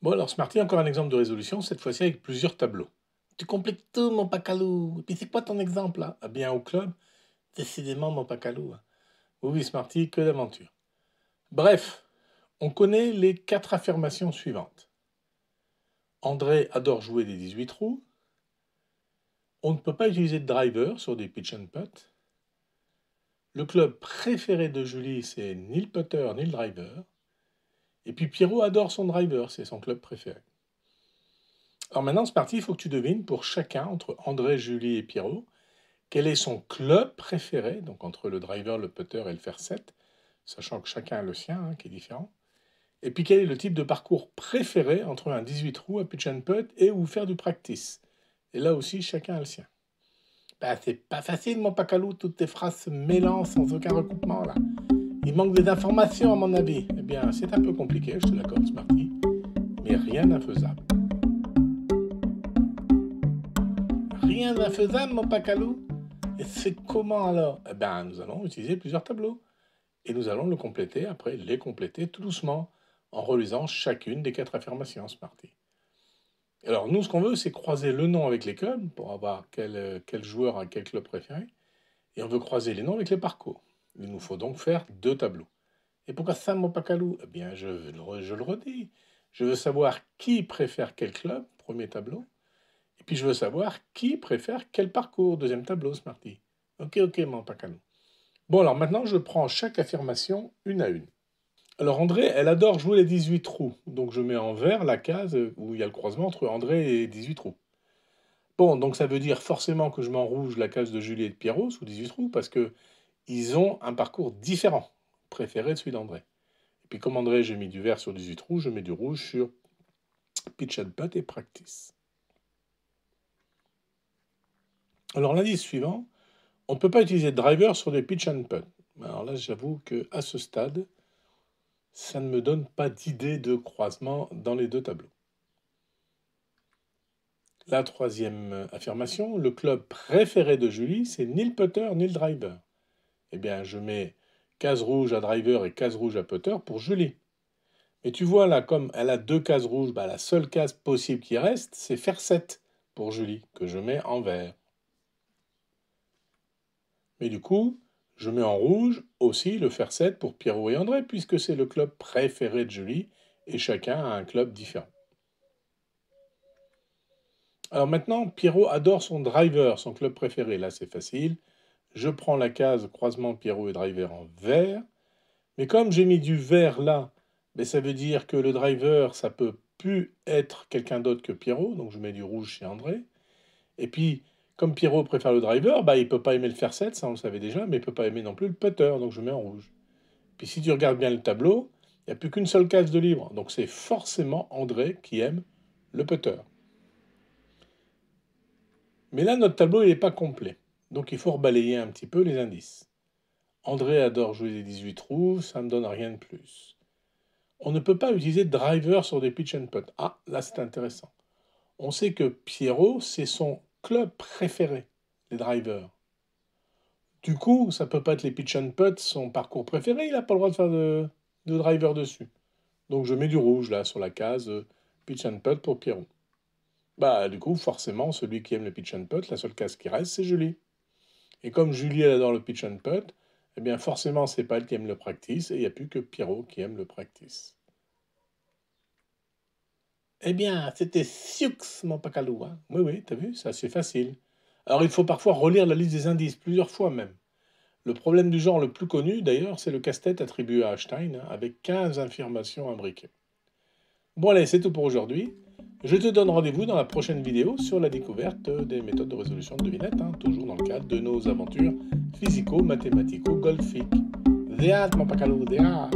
Bon, alors Smarty, encore un exemple de résolution, cette fois-ci avec plusieurs tableaux. Tu compliques tout, mon pacalou. Et puis c'est quoi ton exemple là? Ah bien, au club, décidément, mon pacalou. Oui, oui, Smarty, que d'aventure. Bref, on connaît les 4 affirmations suivantes. André adore jouer des 18 trous. On ne peut pas utiliser de driver sur des pitch and putt. Le club préféré de Julie, c'est ni le putter ni le driver. Et puis Pierrot adore son driver, c'est son club préféré. Alors maintenant, c'est parti, il faut que tu devines pour chacun, entre André, Julie et Pierrot, quel est son club préféré, donc entre le driver, le putter et le fer 7, sachant que chacun a le sien, qui est différent. Et puis quel est le type de parcours préféré entre un 18 trous, un pitch and putt et ou faire du practice. Et là aussi, chacun a le sien. Bah, c'est pas facile, mon pacalou, toutes tes phrases se mélangent sans aucun recoupement, là. Il manque des informations, à mon avis. Eh bien, c'est un peu compliqué, je te l'accorde, Smarty, mais rien d'infaisable. Rien d'infaisable, mon pacalou? Et c'est comment alors? Eh bien, nous allons utiliser plusieurs tableaux. Et nous allons le compléter, après les compléter tout doucement, en relisant chacune des 4 affirmations, Smarty. Alors, nous, ce qu'on veut, c'est croiser le nom avec les clubs, pour avoir quel joueur a quel club préféré. Et on veut croiser les noms avec les parcours. Il nous faut donc faire 2 tableaux. Et pourquoi ça, mon pacalou? Eh bien, je le redis. Je veux savoir qui préfère quel club, premier tableau. Et puis, je veux savoir qui préfère quel parcours, deuxième tableau, Smarty. Ok, mon pacalou. Bon, alors maintenant, je prends chaque affirmation une à une. Alors, André, elle adore jouer les 18 trous. Donc, je mets en vert la case où il y a le croisement entre André et 18 trous. Bon, donc ça veut dire forcément que je mets en rouge la case de Julie et de Pierrot sous 18 trous parce que ils ont un parcours différent, préféré de celui d'André. Et puis, comme André, j'ai mis du vert sur 18 trous, je mets du rouge sur pitch and putt et practice. Alors, l'indice suivant, on ne peut pas utiliser de driver sur des pitch and putt. Alors là, j'avoue qu'à ce stade, ça ne me donne pas d'idée de croisement dans les 2 tableaux. La troisième affirmation, le club préféré de Julie, c'est ni le putter ni le driver. Eh bien, je mets case rouge à driver et case rouge à putter pour Julie. Mais tu vois là, comme elle a 2 cases rouges, bah, la seule case possible qui reste, c'est fer 7 pour Julie, que je mets en vert. Mais du coup, je mets en rouge aussi le fer 7 pour Pierrot et André, puisque c'est le club préféré de Julie, et chacun a un club différent. Alors maintenant, Pierrot adore son driver, son club préféré. Là, c'est facile. Je prends la case croisement Pierrot et driver en vert. Mais comme j'ai mis du vert là, ben ça veut dire que le driver, ça peut plus être quelqu'un d'autre que Pierrot. Donc je mets du rouge chez André. Et puis, comme Pierrot préfère le driver, bah, il ne peut pas aimer le fer 7, ça on le savait déjà, mais il ne peut pas aimer non plus le putter. Donc je mets en rouge. Puis si tu regardes bien le tableau, il n'y a plus qu'une seule case de libre. Donc c'est forcément André qui aime le putter. Mais là, notre tableau n'est pas complet. Donc il faut rebalayer un petit peu les indices. André adore jouer des 18 trous, ça ne me donne rien de plus. On ne peut pas utiliser de driver sur des pitch and putt. Ah, là c'est intéressant. On sait que Pierrot, c'est son club préféré, les drivers. Du coup, ça peut pas être les pitch and putt, son parcours préféré, il n'a pas le droit de faire de driver dessus. Donc je mets du rouge là sur la case pitch and putt pour Pierrot. Bah du coup, forcément, celui qui aime le pitch and putt, la seule case qui reste, c'est Julie. Et comme Julie, elle adore le pitch and putt, eh bien forcément, c'est pas elle qui aime le practice, et il n'y a plus que Pierrot qui aime le practice. Eh bien, c'était Sioux, mon pacalou. Hein. Oui, oui, t'as vu, c'est assez facile. Alors, il faut parfois relire la liste des indices, plusieurs fois même. Le problème du genre le plus connu, d'ailleurs, c'est le casse-tête attribué à Einstein, avec 15 affirmations imbriquées. Bon, allez, c'est tout pour aujourd'hui. Je te donne rendez-vous dans la prochaine vidéo sur la découverte des méthodes de résolution de devinettes, toujours dans le cadre de nos aventures physico-mathématico-golfiques. Des hâtes, mon pacalou, des hâtes.